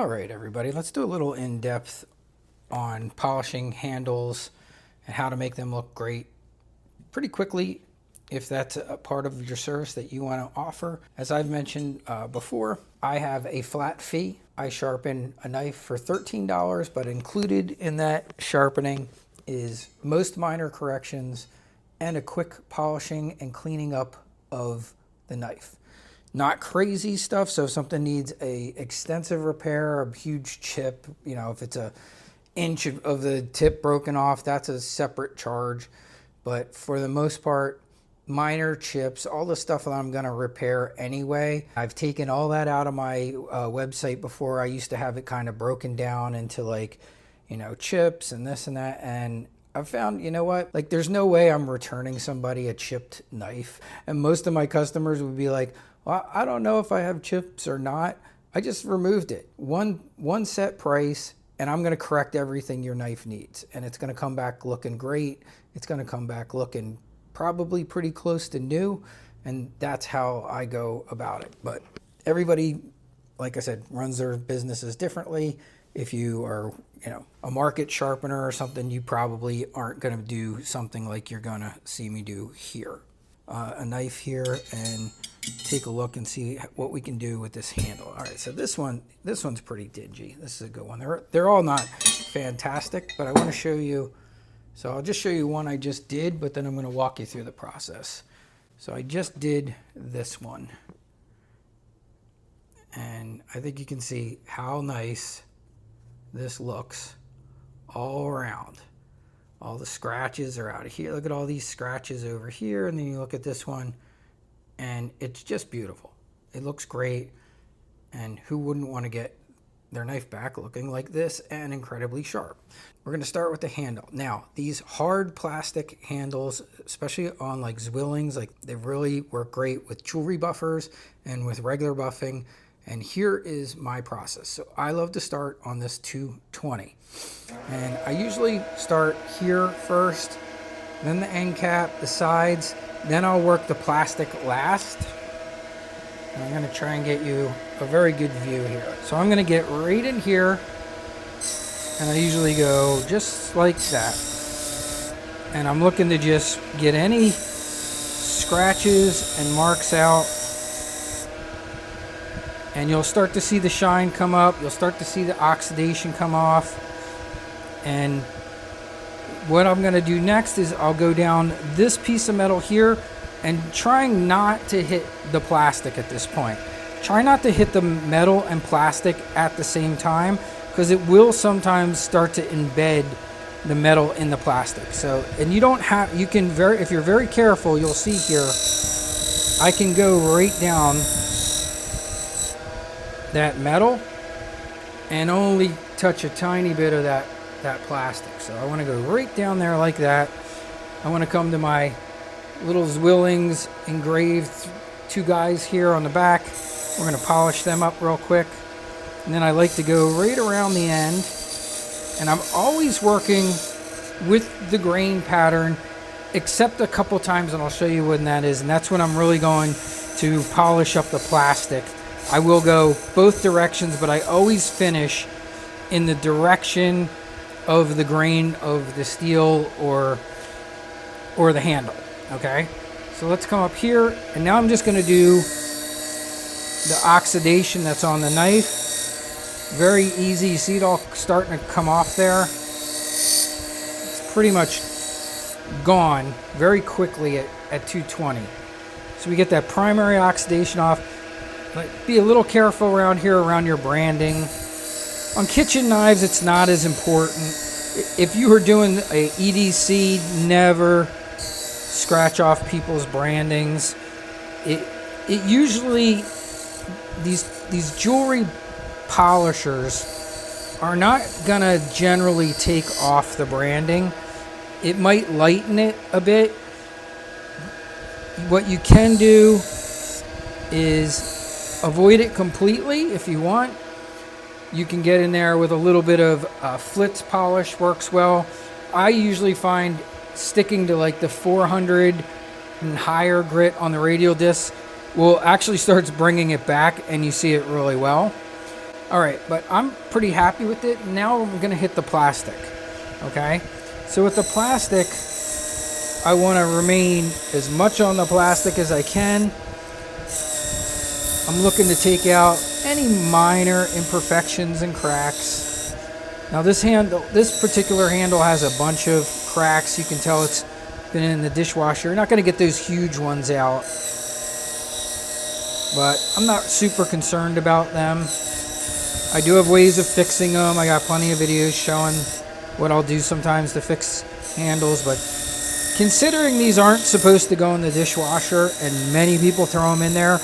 right, everybody, let's do a little in-depth on polishing handles and how to make them look great pretty quickly if that's a part of your service that you want to offer. As I've mentioned before, I have a flat fee. I sharpen a knife for $13, but included in that sharpening is most minor corrections and a quick polishing and cleaning up of the knife. Not crazy stuff, so if something needs a extensive repair, a huge chip, you know, if it's an inch of the tip broken off, that's a separate charge. But for the most part, minor chips, all the stuff that I'm gonna repair anyway, I've taken all that out of my website before. I used to have it kind of broken down into like, you know, chips and this and that, and I've found, you know what, like there's no way I'm returning somebody a chipped knife. And most of my customers would be like, well, I don't know if I have chips or not. I just removed it. One set price, and I'm gonna correct everything your knife needs. And it's gonna come back looking great. It's gonna come back looking probably pretty close to new. And that's how I go about it. But everybody, like I said, runs their businesses differently. If you are, you know, a market sharpener or something, you probably aren't gonna do something like you're gonna see me do here. A knife here, and take a look and see what we can do with this handle. All right, so this one's pretty dingy. This is a good one. They're all not fantastic, but I want to show you. So I'll just show you one I just did, but then I'm going to walk you through the process. So I just did this one, and I think you can see how nice this looks all around. All the scratches are out of here. Look at all these scratches over here, and then you look at this one, and it's just beautiful. It looks great, and who wouldn't want to get their knife back looking like this and incredibly sharp? We're going to start with the handle. Now, these hard plastic handles, especially on like Zwillings, like they really work great with jewelry buffers and with regular buffing. And here is my process. So I love to start on this 220. And I usually start here first, then the end cap, the sides, then I'll work the plastic last. And I'm gonna try and get you a very good view here. So I'm gonna get right in here, and I usually go just like that. And I'm looking to just get any scratches and marks out. And you'll start to see the shine come up. You'll start to see the oxidation come off. And what I'm going to do next is I'll go down this piece of metal here and trying not to hit the plastic at this point. Try not to hit the metal and plastic at the same time, because it will sometimes start to embed the metal in the plastic. So, and you don't have, you can if you're very careful, you'll see here, I can go right down that metal and only touch a tiny bit of that plastic. So I want to go right down there like that. I want to come to my little Zwillings engraved two guys here on the back. We're going to polish them up real quick. And then I like to go right around the end. And I'm always working with the grain pattern, except a couple times, and I'll show you when that is. And that's when I'm really going to polish up the plastic. I will go both directions, but I always finish in the direction of the grain of the steel or the handle, okay? So let's come up here, and now I'm just gonna do the oxidation that's on the knife. Very easy, you see it all starting to come off there. It's pretty much gone very quickly at 220. So we get that primary oxidation off. But be a little careful around here around your branding. On kitchen knives, it's not as important. If you were doing a EDC, never scratch off people's brandings. It usually, these jewelry polishers are not gonna generally take off the branding. It might lighten it a bit. What you can do is avoid it completely if you want. You can get in there with a little bit of Flitz polish, works well. I usually find sticking to like the 400 and higher grit on the radial disc will actually starts bringing it back, and you see it really well. All right, but I'm pretty happy with it. Now I'm gonna hit the plastic, okay? So with the plastic, I wanna remain as much on the plastic as I can. I'm looking to take out any minor imperfections and cracks. Now this particular handle has a bunch of cracks. You can tell it's been in the dishwasher. You're not gonna get those huge ones out, but I'm not super concerned about them. I do have ways of fixing them. I got plenty of videos showing what I'll do sometimes to fix handles, but considering these aren't supposed to go in the dishwasher and many people throw them in there,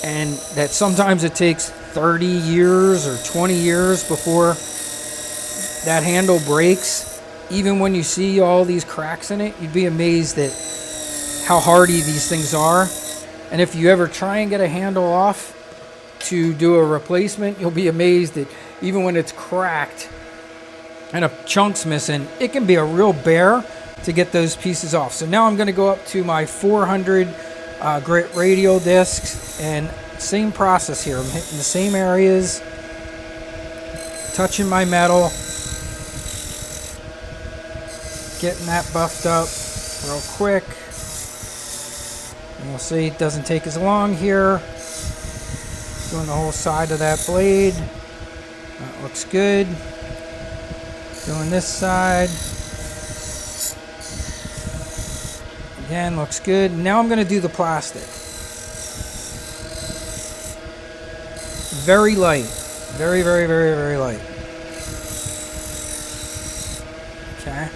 and that sometimes it takes 30 years or 20 years before that handle breaks, even when you see all these cracks in it, you'd be amazed at how hardy these things are. And if you ever try and get a handle off to do a replacement, you'll be amazed that even when it's cracked and a chunk's missing, it can be a real bear to get those pieces off. So now I'm going to go up to my 400 grit radial discs, and same process here. I'm hitting the same areas, touching my metal, getting that buffed up real quick. And you'll see it doesn't take as long here. Doing the whole side of that blade. That looks good. Doing this side. Again, looks good. Now I'm going to do the plastic. Very light. Very, very, very, very light. Okay.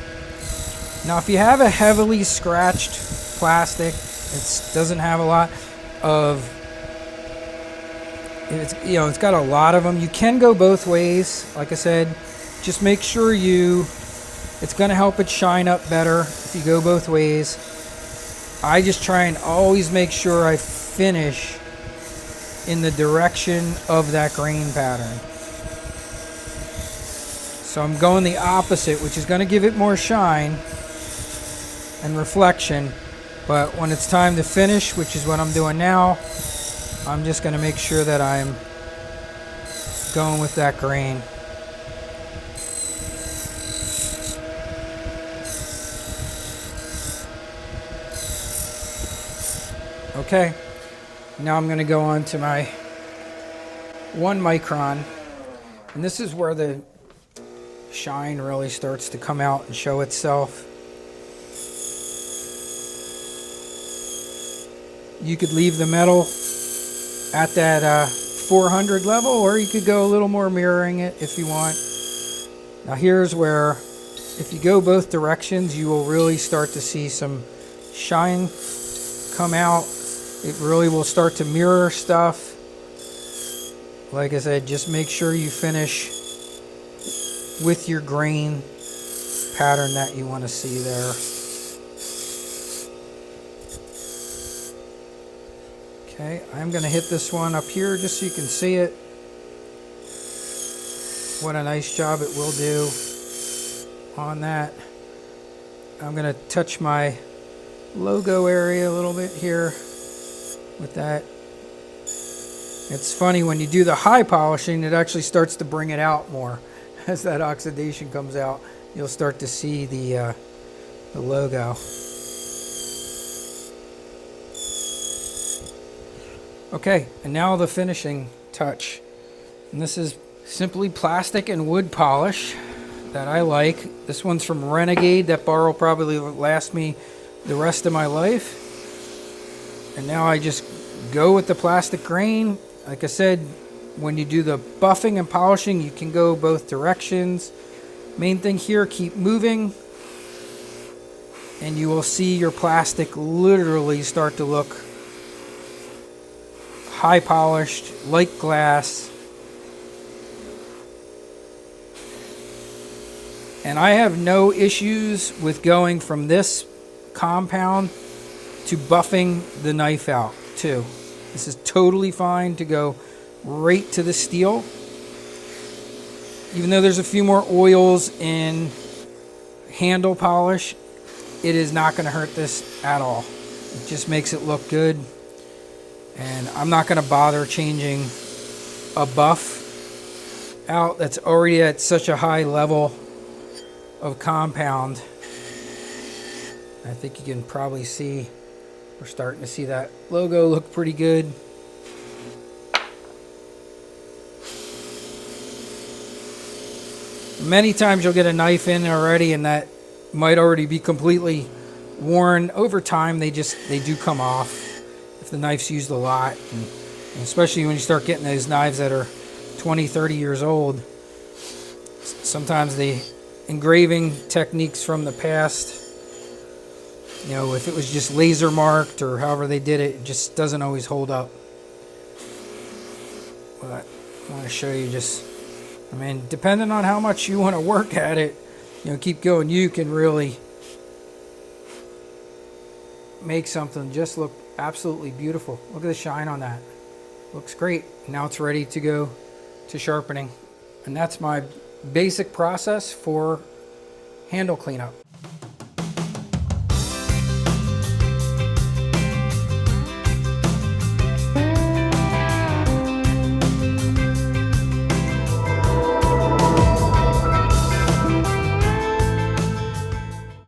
Now if you have a heavily scratched plastic, it doesn't have a lot of, it's got a lot of them. You can go both ways. Like I said, just make sure it's going to help it shine up better if you go both ways. I just try and always make sure I finish in the direction of that grain pattern. So I'm going the opposite, which is going to give it more shine and reflection. But when it's time to finish, which is what I'm doing now, I'm just going to make sure that I'm going with that grain. Okay, now I'm going to go on to my 1 micron, and this is where the shine really starts to come out and show itself. You could leave the metal at that 400 level, or you could go a little more mirroring it if you want. Now here's where, if you go both directions, you will really start to see some shine come out. It really will start to mirror stuff. Like I said, just make sure you finish with your grain pattern that you want to see there. Okay, I'm going to hit this one up here just so you can see it. What a nice job it will do on that. I'm going to touch my logo area a little bit here with that. It's funny, when you do the high polishing, it actually starts to bring it out more. As that oxidation comes out, you'll start to see the logo. Okay, and now the finishing touch. And this is simply plastic and wood polish that I like. This one's from Renegade. That bar will probably last me the rest of my life. And now I just go with the plastic grain. Like I said, when you do the buffing and polishing, you can go both directions. Main thing here, keep moving, and you will see your plastic literally start to look high polished, like glass. And I have no issues with going from this compound to buffing the knife out too. This is totally fine to go right to the steel. Even though there's a few more oils in handle polish, it is not going to hurt this at all. It just makes it look good. And I'm not going to bother changing a buff out that's already at such a high level of compound. I think you can probably see we're starting to see that logo look pretty good. Many times you'll get a knife in already and that might already be completely worn. Over time they do come off if the knife's used a lot, and especially when you start getting those knives that are 20-30 years old. Sometimes the engraving techniques from the past, you know, if it was just laser marked or however they did it, it just doesn't always hold up. But I want to show you just, I mean, depending on how much you want to work at it, you know, keep going, you can really make something just look absolutely beautiful. Look at the shine on that. Looks great. Now it's ready to go to sharpening. And that's my basic process for handle cleanup.